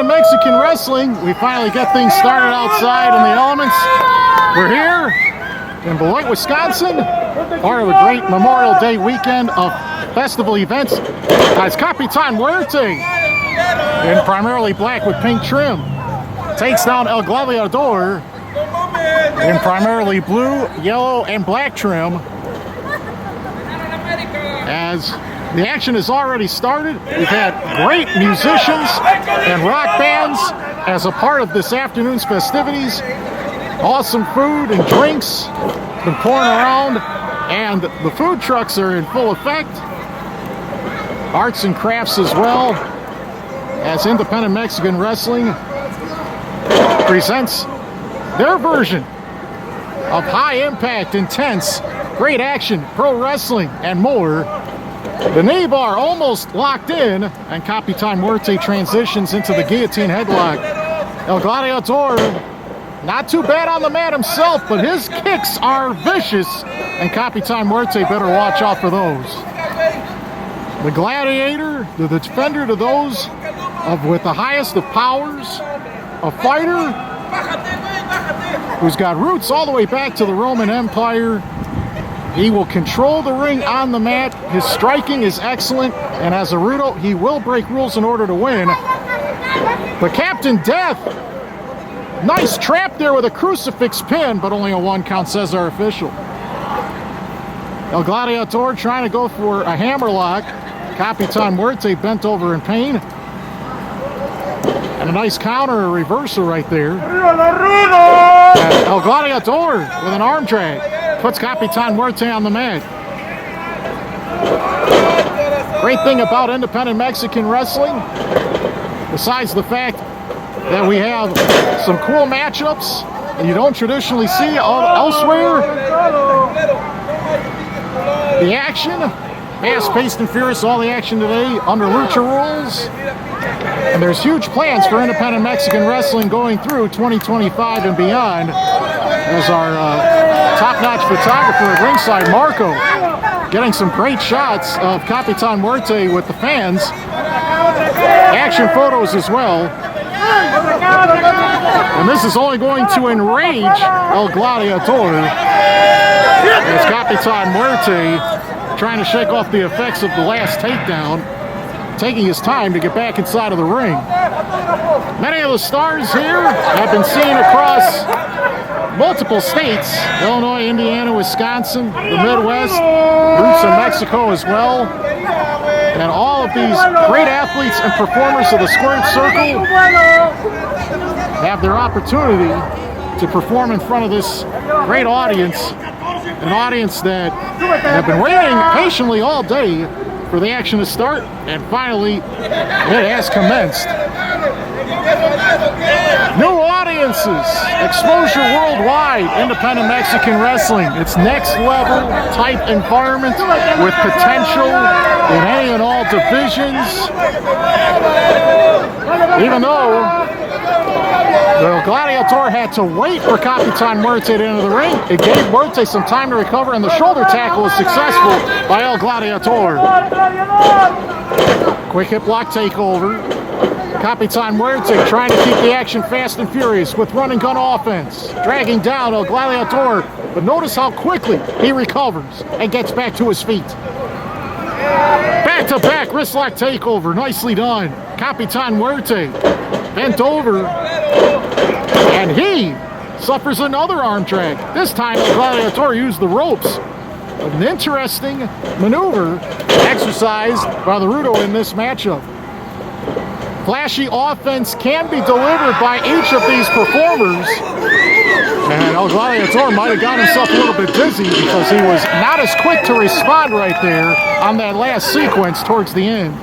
Independent Mexican Wrestling. We finally get things started outside in the elements. We're here in Beloit, Wisconsin, part of a great Memorial Day weekend of festival events. It's Capitan Muerte in primarily black with pink trim. Takes down El Gladiator in primarily blue, yellow, and black trim. As the action has already started, we've had great musicians and rock bands as a part of this afternoon's festivities. Awesome food and drinks been pouring around, and the food trucks are in full effect. Arts and crafts as well, as Independent Mexican Wrestling presents their version of high impact, intense, great action, pro wrestling, and more. The knee bar almost locked in, and Capitan Muerte transitions into the guillotine headlock. El Gladiator, not too bad on the mat himself, but his kicks are vicious, and Capitan Muerte better watch out for those. The Gladiator, the defender to those with the highest of powers, a fighter who's got roots all the way back to the Roman Empire. He will control the ring on the mat. His striking is excellent, and as a Rudo, he will break rules in order to win. But Captain Death, nice trap there with a crucifix pin, but only a 1 count, says our official. El Gladiator trying to go for a hammerlock. Capitan Muerte bent over in pain. And a nice counter, a reversal right there. And El Gladiator with an arm drag puts Capitan Muerte on the mat. Great thing about Independent Mexican Wrestling, besides the fact that we have some cool matchups that you don't traditionally see elsewhere, the action, fast-paced and furious, all the action today under Lucha rules. And there's huge plans for Independent Mexican Wrestling going through 2025 and beyond, as our top-notch photographer at ringside, Marco, getting some great shots of Capitan Muerte with the fans. Action photos as well. And this is only going to enrage El Gladiator, as Capitan Muerte trying to shake off the effects of the last takedown, taking his time to get back inside of the ring. Many of the stars here have been seen across multiple states: Illinois, Indiana, Wisconsin, the Midwest, roots in Mexico as well. And all of these great athletes and performers of the squared circle have their opportunity to perform in front of this great audience, an audience that have been waiting patiently all day for the action to start, and finally it has commenced. New audiences, exposure worldwide, Independent Mexican Wrestling. It's next level type environment with potential in any and all divisions. Even though the Gladiator had to wait for Capitan Muerte to enter the ring, it gave Muerte some time to recover, and the shoulder tackle was successful by El Gladiator. Quick hip lock takeover. Capitan Muerte trying to keep the action fast and furious with run and gun offense, dragging down El Gladiator, but notice how quickly he recovers and gets back to his feet. Back-to-back wrist lock takeover, nicely done. Capitan Muerte bent over, and he suffers another arm drag. This time El Gladiator used the ropes. An interesting maneuver exercised by the Rudo in this matchup. Flashy offense can be delivered by each of these performers. And El Gladiator might have got himself a little bit dizzy because he was not as quick to respond right there on that last sequence towards the end.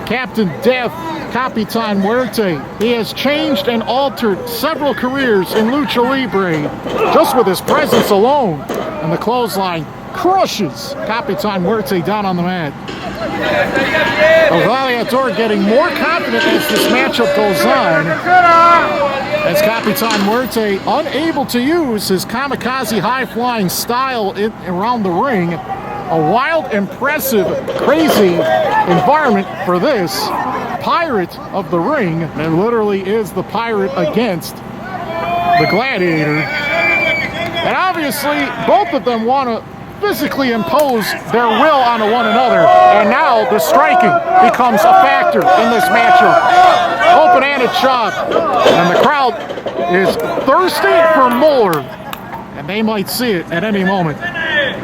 Captain Death, Capitan Muerte, he has changed and altered several careers in Lucha Libre just with his presence alone. And the clothesline crushes Capitan Muerte down on the mat. El Gladiator getting more confident as this matchup goes on, as Capitan Muerte unable to use his kamikaze high-flying style around the ring, A wild, impressive, crazy environment for this pirate of the ring. It literally is the pirate against the Gladiator. And obviously, both of them want to physically impose their will onto one another. And now the striking becomes a factor in this matchup. Open-handed shot. And the crowd is thirsty for more. And they might see it at any moment.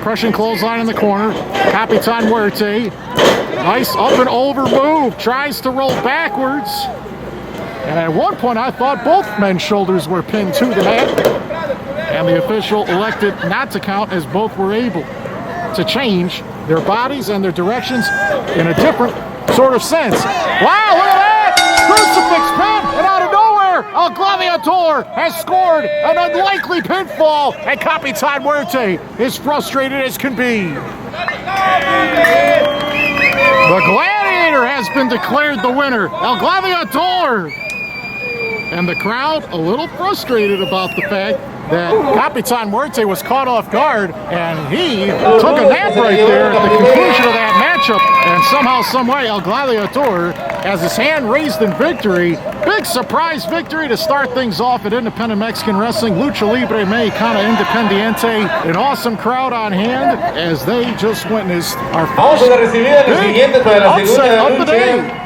Crushing clothesline in the corner. Capitan Muerte. Nice up and over move. Tries to roll backwards. And at one point I thought both men's shoulders were pinned to the mat. And the official elected not to count as both were able to change their bodies and their directions in a different sort of sense. Wow, look at that! Crucifix pin! And out of nowhere, El Gladiator has scored an unlikely pinfall, and Capitan Muerte is frustrated as can be. The Gladiator has been declared the winner. El Gladiator! And the crowd a little frustrated about the fact that Capitan Muerte was caught off guard, and he took a nap right there at the conclusion of that matchup, and somehow, someway, El Gladiator has his hand raised in victory. Big surprise victory to start things off at Independent Mexican Wrestling. Lucha Libre, Mexicana, Independiente. An awesome crowd on hand as they just witnessed our first big upset of the day.